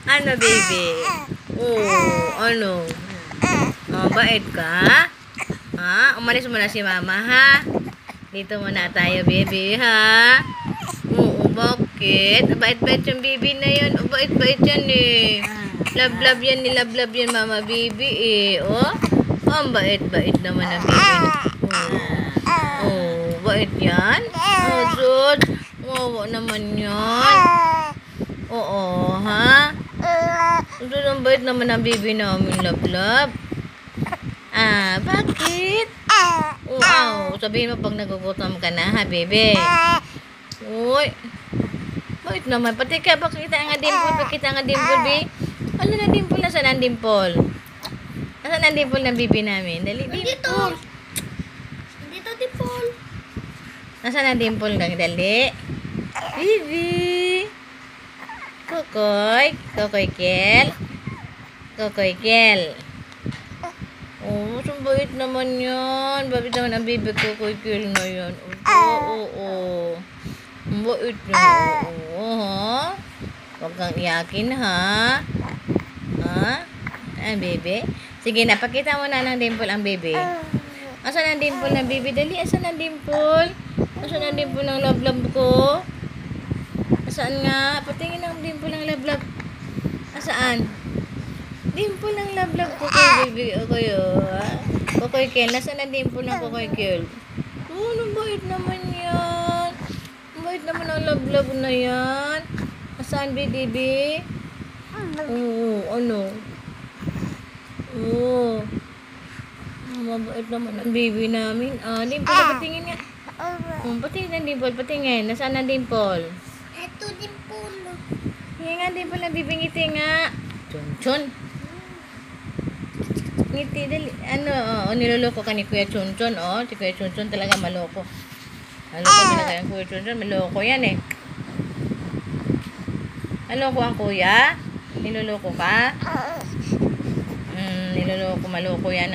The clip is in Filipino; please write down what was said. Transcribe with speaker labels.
Speaker 1: Ano, baby? Oh, ano? Bait ka? Ha? Umalis mo na si mama, ha? Dito muna tayo, baby, ha? Oo, bakit? Bait-bait yung baby na yan. Bait-bait yan, eh. Love-love yan, nilove-love yan, mama, baby, eh. Oh, ang bait-bait naman ang baby. Oh, bait yan? Oh, Zod. Wawa naman yan. Oo, ha? Zod, ang bait naman ang baby namin, love-love. Bakit? Wow, sabihin mo pag nagugutom ka na, ha, baby? Uy, bait naman. Pati ka, pakita nga dimple, pakita nga dimple, baby. Ano na dimple? Nasaan ang dimple? Nasaan ang dimple ng baby namin? Dali, dimple.
Speaker 2: Dito, dimple.
Speaker 1: Nasaan ang dimple ng dali? Baby. Kokoy. Kokoy Kel. Kokoy Kel. Oh, bait naman yan. Bait naman ang baby Kokoy Kel na yan. Oo. Bait naman. Oo, ha? Huwag kang iyakin, ha? Ha? Baby? Sige na, pakita mo na ng dimple ang baby. Asan ang dimple ng baby? Dali, asan ang dimple? Asan ang dimple ng love-love ko? Asaan nga? Patingin ang dimple ng love-love. Asaan? Dimple ng love-love ko kay baby. Kokoy Kel. Nasaan ang dimple ng Kokoy Kel? Oh, bait naman yan. Bait naman ang love-love na yan. Asaan, baby? Oo, ano? Oo. Mabait naman ang baby namin. Dimple, patingin nga. Patingin ang dimple, patingin. Nasaan ang dimple?
Speaker 2: Ito, dimple.
Speaker 1: Hingi nga dimple na bibingiti nga. Chun-chun. Ngiti, dali. Niloloko ka ni Kuya Chun-chun, Si Kuya Chun-chun talaga maloko. Maloko talaga yung Kuya Chun-chun. Maloko yan, eh. Maloko ang kuya? Niloloko ka? Niloloko, maloko yan,